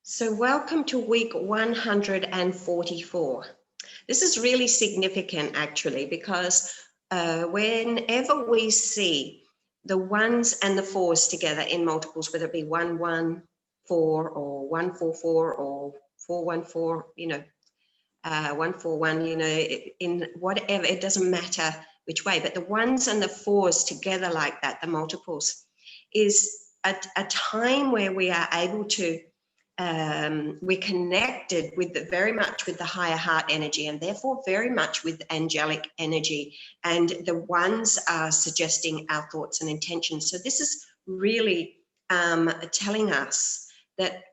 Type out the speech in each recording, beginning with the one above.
So welcome to week 144. This is really significant actually because whenever we see the ones and the fours together in multiples, whether it be 114 or 144 or 414, 141, in whatever, it doesn't matter which way, but the ones and the fours together like that, the multiples, is a time where we are able to we're connected with very much with the higher heart energy, and therefore very much with angelic energy, and the ones are suggesting our thoughts and intentions. So this is really telling us that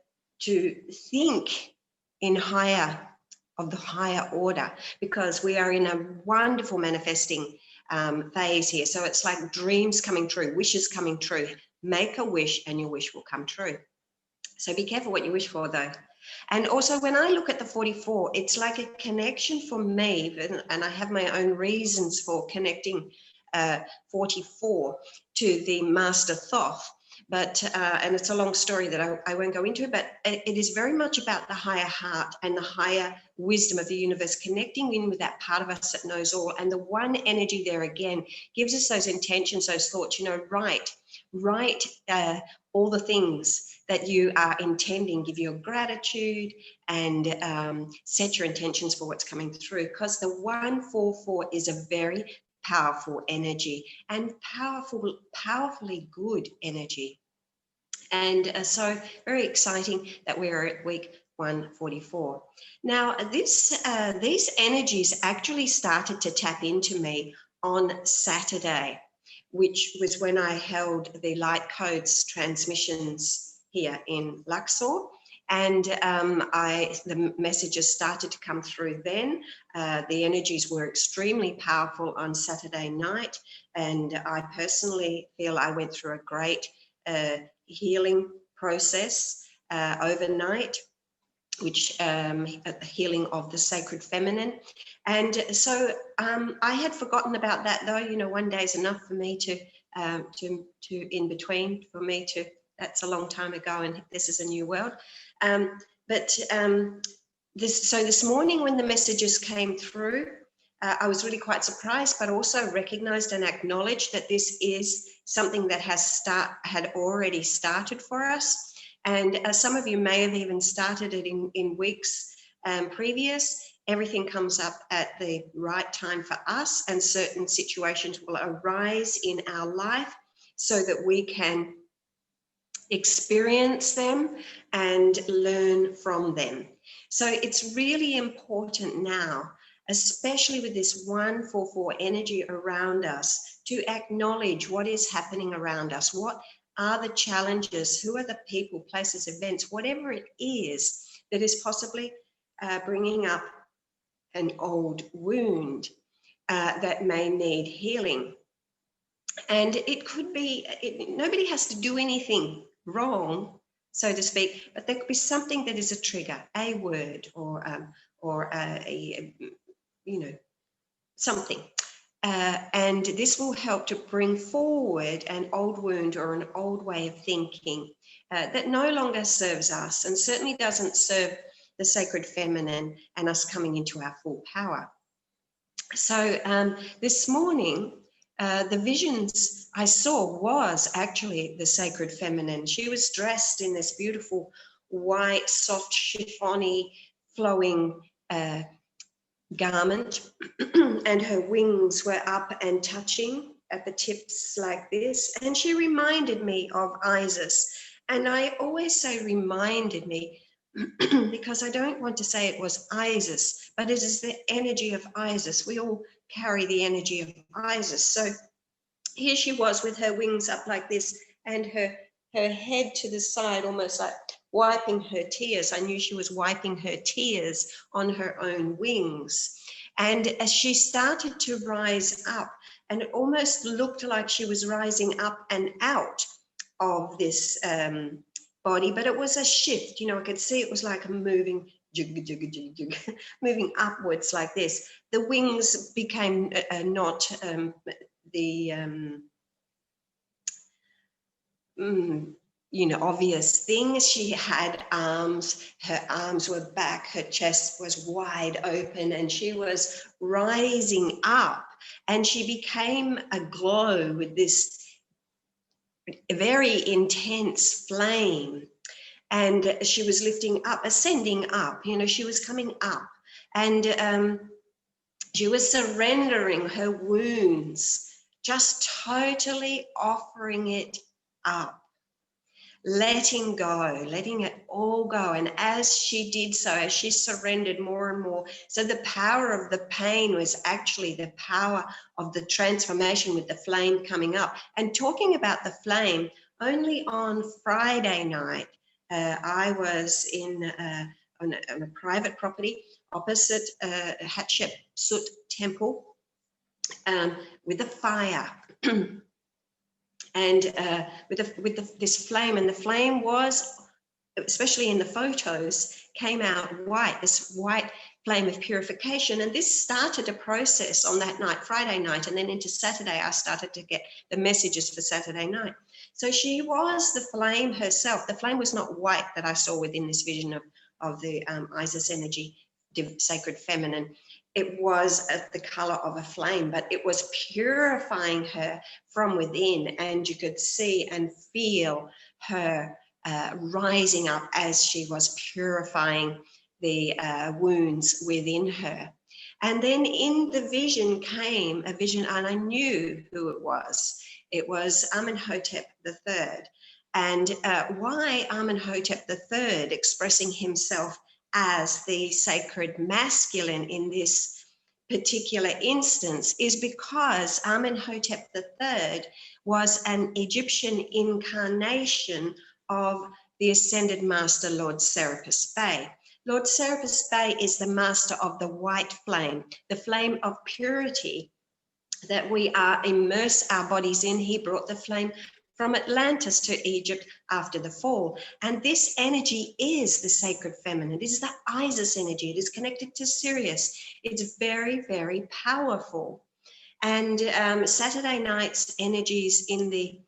to think in of the higher order, because we are in a wonderful manifesting phase here. So it's like dreams coming true, wishes coming true. Make a wish and your wish will come true. So be careful what you wish for, though. And also, when I look at the 44, it's like a connection for me, and I have my own reasons for connecting 44 to the Master Thoth. But, and it's a long story that I won't go into, but it is very much about the higher heart and the higher wisdom of the universe, connecting in with that part of us that knows all. And the one energy there again gives us those intentions, those thoughts, write all the things that you are intending, give your gratitude and set your intentions for what's coming through, because the 144 is a very powerful energy and powerfully good energy. And so very exciting that we're at week 144. Now, these energies actually started to tap into me on Saturday, which was when I held the Light Codes transmissions here in Luxor. And the messages started to come through then. The energies were extremely powerful on Saturday night. And I personally feel I went through a great healing process overnight, which healing of the sacred feminine. And so I had forgotten about that, though. One day is enough for me to in between for me to. That's a long time ago, and this is a new world. This morning when the messages came through, I was really quite surprised, but also recognized and acknowledged that this is something that had already started for us. And some of you may have even started it in weeks previous. Everything comes up at the right time for us, and certain situations will arise in our life so that we can experience them and learn from them. So it's really important now, especially with this 144 energy around us, to acknowledge what is happening around us. What are the challenges? Who are the people, places, events, whatever it is that is possibly bringing up an old wound that may need healing. And it could be, nobody has to do anything wrong, so to speak, but there could be something that is a trigger, a word or something. And this will help to bring forward an old wound or an old way of thinking that no longer serves us, and certainly doesn't serve the sacred feminine and us coming into our full power. So this morning, the visions I saw was actually the sacred feminine. She was dressed in this beautiful white, soft, chiffony, flowing garment, and her wings were up and touching at the tips like this. And she reminded me of Isis. And I always say reminded me because I don't want to say it was Isis, but it is the energy of Isis. We all carry the energy of Isis. So here she was with her wings up like this and her head to the side, almost like wiping her tears. I knew she was wiping her tears on her own wings. And as she started to rise up, and it almost looked like she was rising up and out of this body, but it was a shift. I could see it was like a moving moving upwards like this. The wings became not obvious things. She had arms, her arms were back, her chest was wide open, and she was rising up, and she became aglow with this very intense flame. And she was lifting up, ascending up, she was coming up, and she was surrendering her wounds, just totally offering it up, letting go, letting it all go. And as she did so, as she surrendered more and more, so the power of the pain was actually the power of the transformation with the flame coming up. And talking about the flame, only on Friday night, I was on a private property opposite Hatshepsut temple with a fire. And with this flame, and the flame was, especially in the photos, came out white, this white flame of purification. And this started a process on that night, Friday night, and then into Saturday, I started to get the messages for Saturday night. So she was the flame herself. The flame was not white that I saw within this vision of the Isis energy, sacred feminine. It was the color of a flame, but it was purifying her from within, and you could see and feel her rising up as she was purifying the wounds within her. And then in the vision came a vision, and I knew who it was. It was Amenhotep III. And why Amenhotep III expressing himself as the sacred masculine in this particular instance is because Amenhotep III was an Egyptian incarnation of the ascended master, Lord Serapis Bey. Lord Serapis Bey is the master of the white flame, the flame of purity that we are immerse our bodies in. He brought the flame from Atlantis to Egypt after the fall. And this energy is the sacred feminine. It is the Isis energy. It is connected to Sirius. It's very, very powerful. And Saturday night's energies in the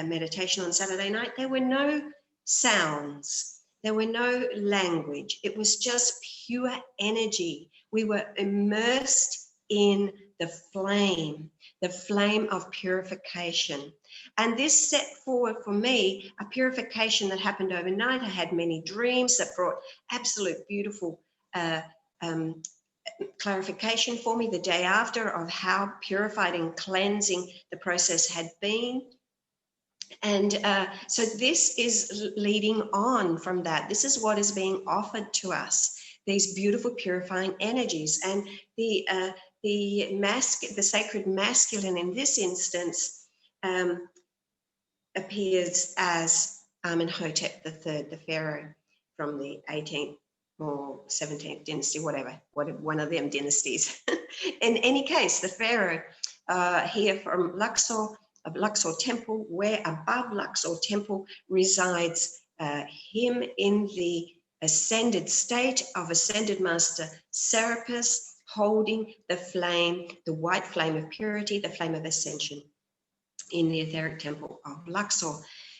meditation on Saturday night, there were no sounds. There were no language. It was just pure energy. We were immersed in the flame of purification. And this set forward for me a purification that happened overnight. I had many dreams that brought absolute beautiful clarification for me the day after of how purified and cleansing the process had been. And so this is leading on from that. This is what is being offered to us, these beautiful purifying energies. And the sacred masculine in this instance appears as Amenhotep III, the pharaoh from the 18th or 17th dynasty, whatever, one of them dynasties. In any case, the pharaoh here from Luxor, of Luxor temple, where above Luxor temple resides him in the ascended state of ascended master Serapis, holding the flame, the white flame of purity, the flame of ascension in the etheric temple of Luxor.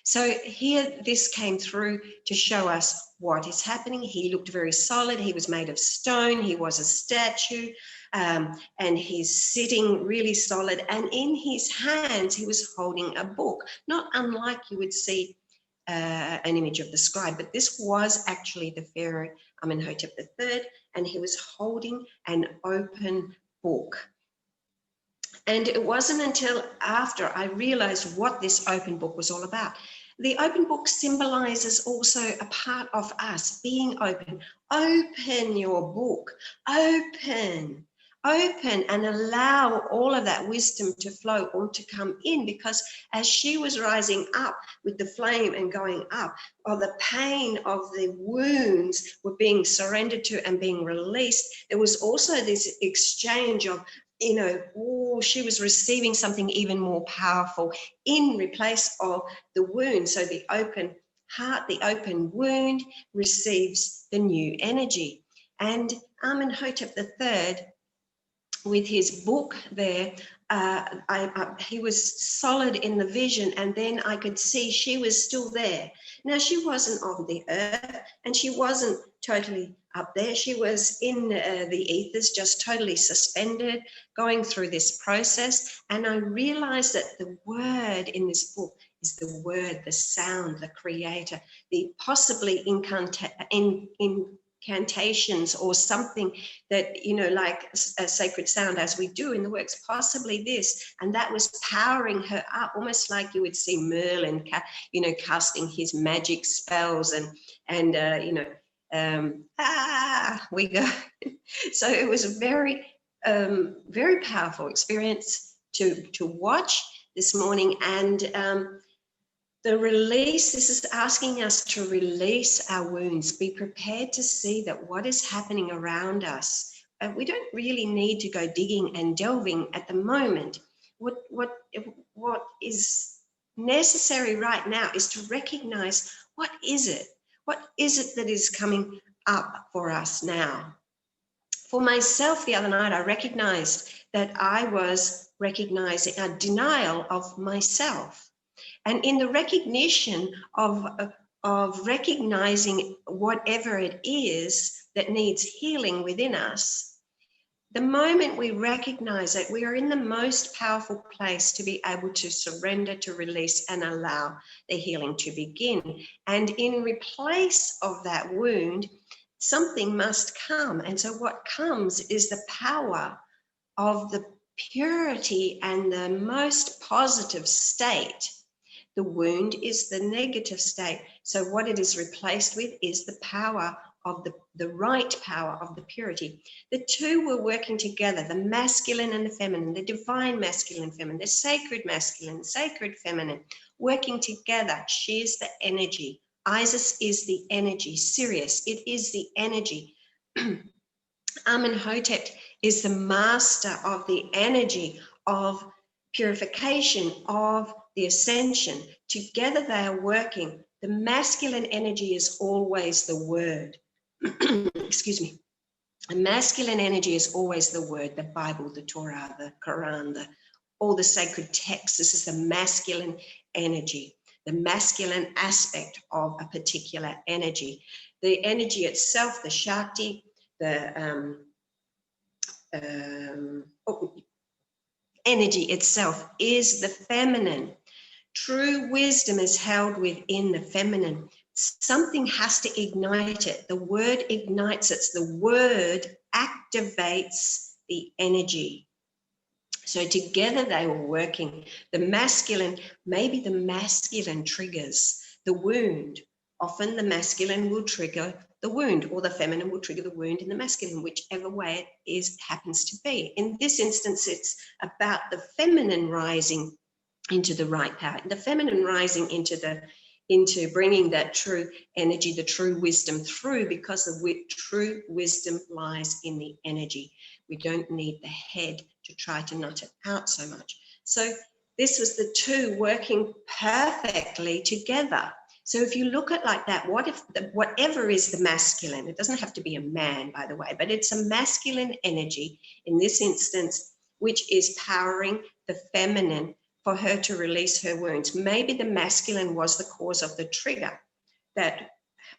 So here this came through to show us what is happening. He looked very solid. He was made of stone. He was a statue, and he's sitting really solid. And in his hands, he was holding a book, not unlike you would see an image of the scribe, but this was actually the pharaoh Amenhotep III, and he was holding an open book. And it wasn't until after I realized what this open book was all about. The open book symbolizes also a part of us being open. Open your book, open and allow all of that wisdom to flow or to come in, because as she was rising up with the flame and going up, or the pain of the wounds were being surrendered to and being released, there was also this exchange of, she was receiving something even more powerful in replace of the wound. So the open heart, the open wound receives the new energy. And Amenhotep III with his book there, he was solid in the vision, and then I could see she was still there. Now, she wasn't on the earth, and she wasn't totally up there. She was in the ethers, just totally suspended, going through this process. And I realized that the word in this book is the word, the sound, the creator, the possibly incantations or something that, you know, like a sacred sound, as we do in the works, possibly this. And that was powering her up, almost like you would see Merlin, you know, casting his magic spells and you know, we go. So it was a very, very powerful experience to watch this morning. And the release, this is asking us to release our wounds, be prepared to see that what is happening around us. We don't really need to go digging and delving at the moment. What is necessary right now is to recognize, what is it? What is it that is coming up for us now? For myself, the other night, I recognized that I was recognizing a denial of myself. And in the recognition of recognizing whatever it is that needs healing within us, the moment we recognize it, we are in the most powerful place to be able to surrender, to release, and allow the healing to begin. And in replace of that wound, something must come. And so what comes is the power of the purity and the most positive state. The wound is the negative state. So what it is replaced with is the power of the right power of the purity. The two were working together, the masculine and the feminine, the divine masculine and feminine, the sacred masculine, sacred feminine, working together. She is the energy. Isis is the energy. Sirius, it is the energy. Amenhotep is the master of the energy of purification, of the ascension. Together they are working. The masculine energy is always the word. Excuse me. The masculine energy is always the word, the Bible, the Torah, the Quran, all the sacred texts. This is the masculine energy, the masculine aspect of a particular energy. The energy itself, the Shakti, the energy itself is the feminine. True wisdom is held within the feminine. Something has to ignite it. The word ignites it. The word activates the energy. So together they were working. The masculine, maybe the masculine triggers the wound. Often the masculine will trigger the wound, or the feminine will trigger the wound in the masculine, whichever way it is happens to be. In this instance, it's about the feminine rising into the right power, the feminine rising into bringing that true energy, the true wisdom through, because the true wisdom lies in the energy. We don't need the head to try to nut it out so much. So this was the two working perfectly together. So if you look at like that, what if whatever is the masculine, it doesn't have to be a man, by the way, but it's a masculine energy in this instance, which is powering the feminine for her to release her wounds. Maybe the masculine was the cause of the trigger that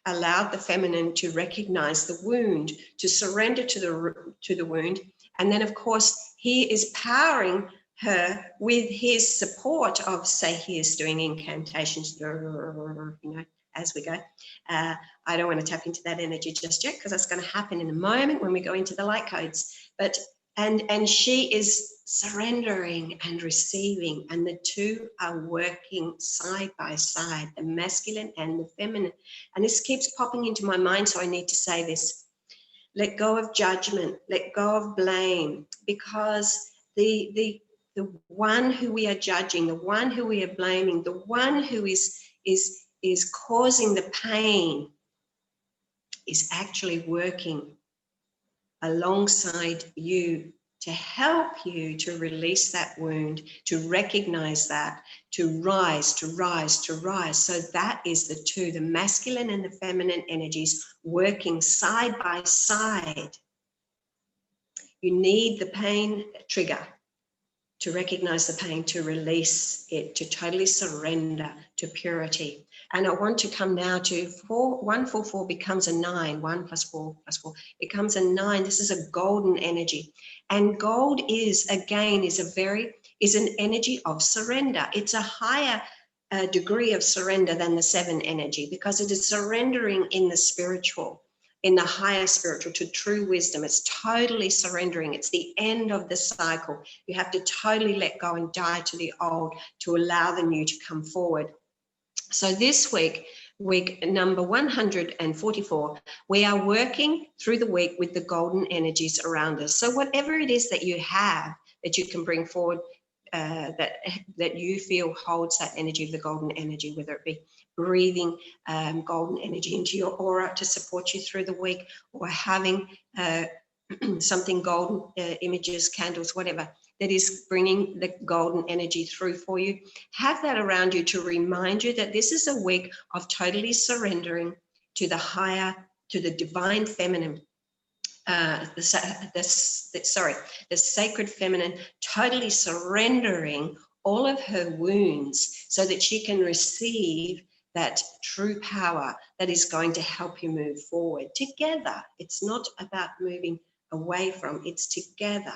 allowed the feminine to recognize the wound, to surrender to the wound. And then, of course, he is powering her with his support of, say, he is doing incantations, you know, as we go. I don't want to tap into that energy just yet, because that's going to happen in a moment when we go into the light codes. But and she is surrendering and receiving, and the two are working side by side, the masculine and the feminine. And this keeps popping into my mind, so I need to say this. Let go of judgment, let go of blame, because the one who we are judging, the one who we are blaming, the one who is causing the pain is actually working alongside you to help you to release that wound, to recognize that, to rise, to rise, to rise. So that is the two, the masculine and the feminine energies working side by side You need the pain trigger to recognize the pain, to release it, to totally surrender to purity. And I want to come now to 144 becomes a 9, 1 plus 4 plus 4 becomes a 9. This is a golden energy. And gold is, again, is an energy of surrender. It's a higher degree of surrender than the 7 energy, because it is surrendering in the spiritual, in the higher spiritual, to true wisdom. It's totally surrendering. It's the end of the cycle. You have to totally let go and die to the old to allow the new to come forward. So this week number 144, we are working through the week with the golden energies around us. So whatever it is that you have that you can bring forward, that you feel holds that energy of the golden energy, whether it be breathing golden energy into your aura to support you through the week, or having something golden, images, candles, whatever, that is bringing the golden energy through for you. Have that around you to remind you that this is a week of totally surrendering to the higher, to the divine feminine, the sacred feminine, totally surrendering all of her wounds so that she can receive that true power that is going to help you move forward together. It's not about moving away from, it's together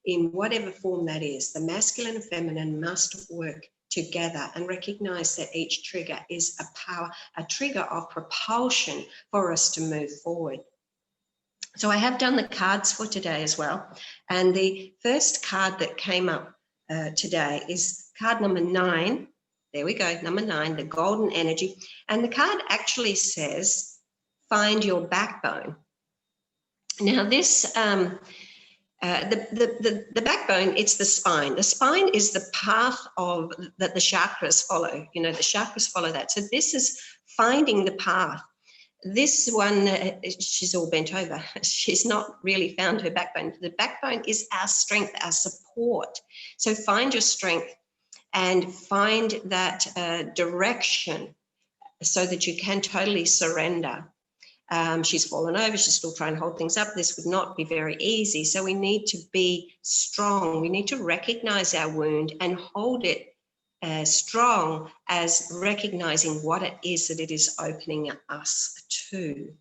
in whatever form that is. The masculine and feminine must work together and recognize that each trigger is a trigger of propulsion for us to move forward. So I have done the cards for today as well. And the first card that came up today is card number 9. There we go, number 9, the golden energy. And the card actually says, find your backbone. Now this, the backbone, it's the spine. The spine is the path of that the chakras follow. You know, the chakras follow that. So this is finding the path. This one, she's all bent over. She's not really found her backbone. The backbone is our strength, our support. So find your strength and find that direction so that you can totally surrender. She's fallen over. She's still trying to hold things up. This would not be very easy. So we need to be strong. We need to recognize our wound and hold it strong as recognizing what it is that it is opening us to.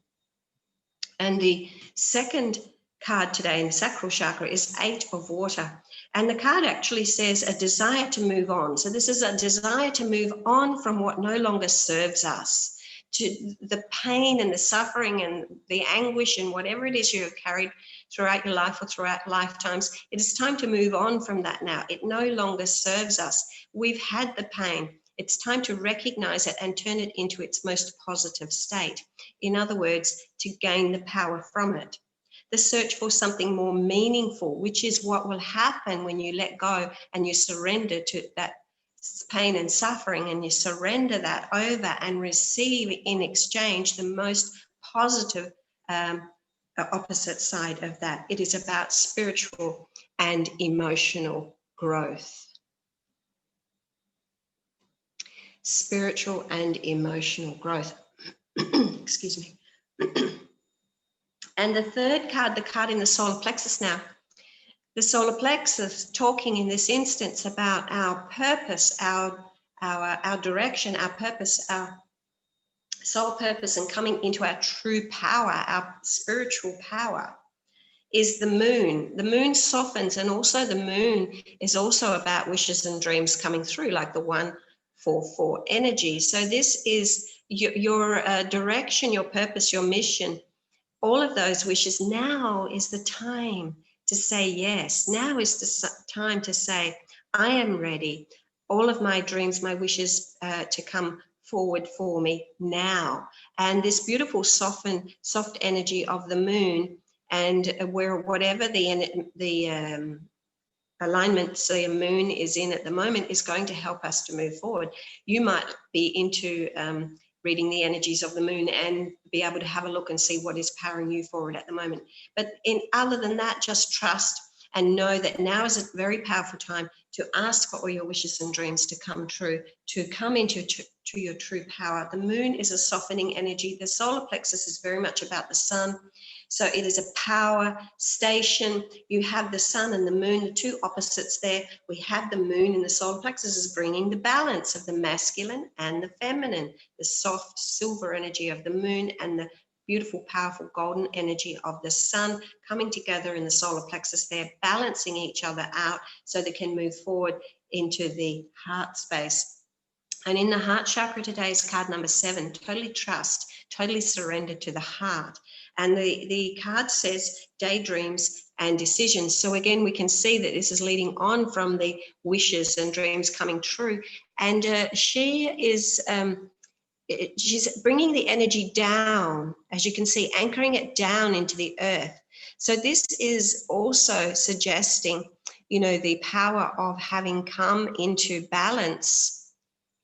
And the second card today in the sacral chakra is 8 of water. And the card actually says a desire to move on. So this is a desire to move on from what no longer serves us, to the pain and the suffering and the anguish and whatever it is you have carried throughout your life or throughout lifetimes. It is time to move on from that now. It no longer serves us. We've had the pain. It's time to recognize it and turn it into its most positive state. In other words, to gain the power from it. The search for something more meaningful, which is what will happen when you let go and you surrender to that pain and suffering, and you surrender that over and receive in exchange the most positive opposite side of that. It is about spiritual and emotional growth. Spiritual and emotional growth. Excuse me. And the third card, the card in the solar plexus now. The solar plexus talking in this instance about our purpose, our direction, our purpose, our soul purpose, and coming into our true power, our spiritual power, is the moon. The moon softens, and also the moon is also about wishes and dreams coming through, like the 144 energy. So this is your direction, your purpose, your mission, all of those wishes. Now is the time to say yes. Now is the time to say, I am ready. All of my dreams, my wishes to come forward for me now. And this beautiful soft energy of the moon, and where whatever the alignment the moon is in at the moment is going to help us to move forward. You might be into reading the energies of the moon and be able to have a look and see what is powering you forward at the moment. But other than that, just trust and know that now is a very powerful time to ask for all your wishes and dreams to come true, to come into to your true power. The moon is a softening energy. The solar plexus is very much about the sun. So it is a power station. You have the sun and the moon, the two opposites there. We have the moon in the solar plexus is bringing the balance of the masculine and the feminine, the soft silver energy of the moon and the beautiful, powerful golden energy of the sun coming together in the solar plexus. They're balancing each other out so they can move forward into the heart space. And in the heart chakra today is card number 7, totally trust, totally surrender to the heart. And the card says daydreams and decisions. So again, we can see that this is leading on from the wishes and dreams coming true. And she is... she's bringing the energy down, as you can see, anchoring it down into the earth. So this is also suggesting, you know, the power of having come into balance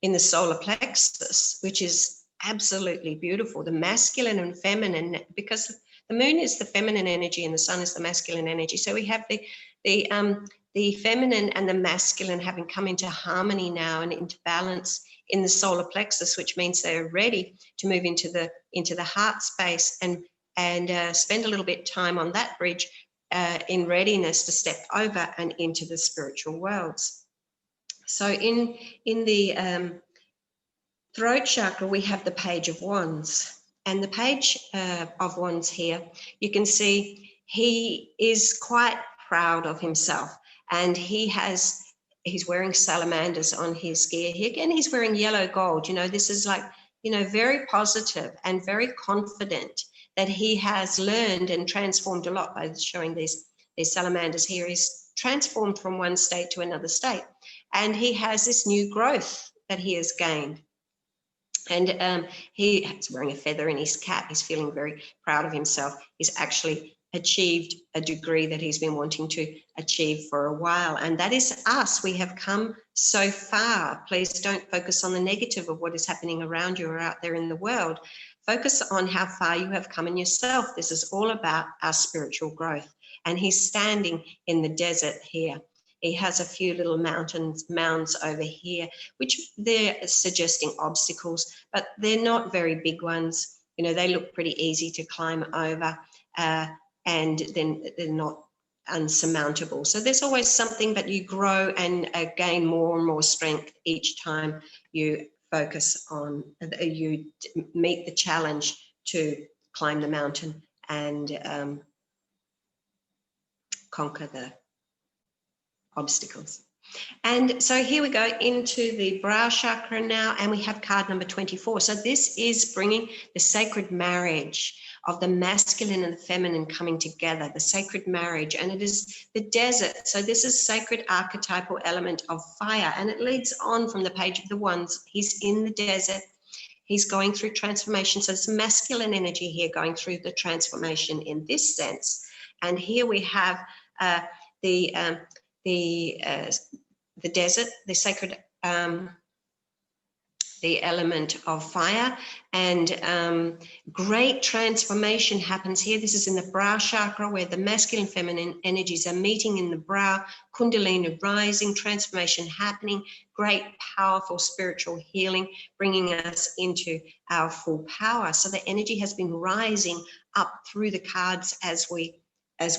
in the solar plexus, which is absolutely beautiful. The masculine and feminine, because the moon is the feminine energy and the sun is the masculine energy. So we have the feminine and the masculine having come into harmony now and into balance in the solar plexus, which means they're ready to move into the heart space and spend a little bit time on that bridge in readiness to step over and into the spiritual worlds. So in the throat chakra, we have the Page of Wands, and the Page of Wands here, you can see he is quite proud of himself, and he's wearing salamanders on his gear here. Again, he's wearing yellow gold. You know, this is like, you know, very positive and very confident that he has learned and transformed a lot by showing these salamanders here. He's transformed from one state to another state, and he has this new growth that he has gained. And he's wearing a feather in his cap. He's feeling very proud of himself. He's actually achieved a degree that he's been wanting to achieve for a while. And that is us. We have come so far. Please don't focus on the negative of what is happening around you or out there in the world. Focus on how far you have come in yourself. This is all about our spiritual growth. And he's standing in the desert here. He has a few little mounds over here, which they're suggesting obstacles, but they're not very big ones. You know, they look pretty easy to climb over, and then they're not unsurmountable. So there's always something, but you grow and gain more and more strength each time you focus on, you meet the challenge to climb the mountain and conquer the obstacles. And so here we go into the brow chakra now, and we have card number 24. So this is bringing the sacred marriage of the masculine and the feminine coming together, the sacred marriage, and it is the desert. So this is sacred archetypal element of fire, and it leads on from the Page of the Wands. He's in the desert. He's going through transformation. So it's masculine energy here going through the transformation in this sense. And here we have the desert, the sacred, the element of fire, and great transformation happens here. This is in the brow chakra where the masculine and feminine energies are meeting in the brow, kundalini rising, transformation happening, great powerful spiritual healing, bringing us into our full power. So the energy has been rising up through the cards as we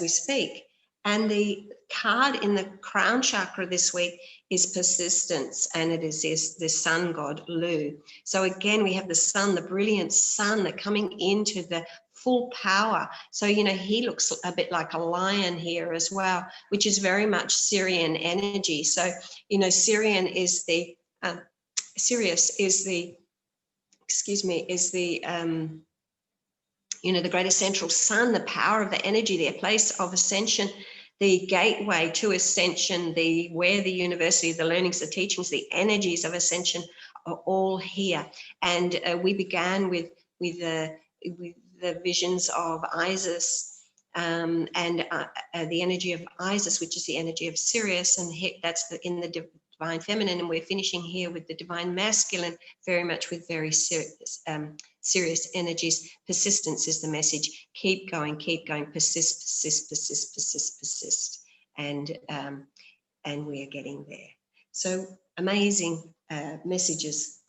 speak. And the card in the crown chakra this week is persistence, and it is the sun god Lu. So again, we have the sun, the brilliant sun, that coming into the full power. So, you know, he looks a bit like a lion here as well, which is very much Syrian energy. So, you know, Sirius is the you know, the greater central sun, the power of the energy, the place of ascension, the gateway to ascension, where the university, the learnings, the teachings, the energies of ascension are all here. And we began with the visions of Isis and the energy of Isis, which is the energy of Sirius, and that's in the divine feminine, and we're finishing here with the divine masculine, very much with very serious energies. Persistence is the message. Keep going, persist, persist, persist, persist, persist. and we are getting there. So amazing messages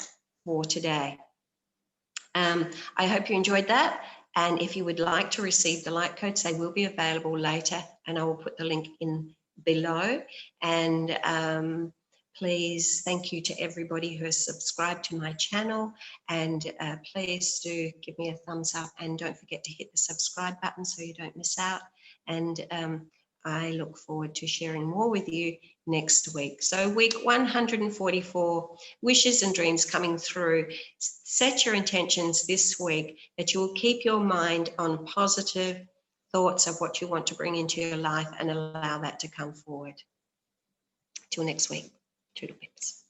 for today. I hope you enjoyed that. And if you would like to receive the light codes, they will be available later, and I will put the link in below. And please, thank you to everybody who has subscribed to my channel, and please do give me a thumbs up, and don't forget to hit the subscribe button so you don't miss out. And I look forward to sharing more with you next week. So week 144, wishes and dreams coming through. Set your intentions this week that you will keep your mind on positive thoughts of what you want to bring into your life and allow that to come forward. Till next week. Toodle pips.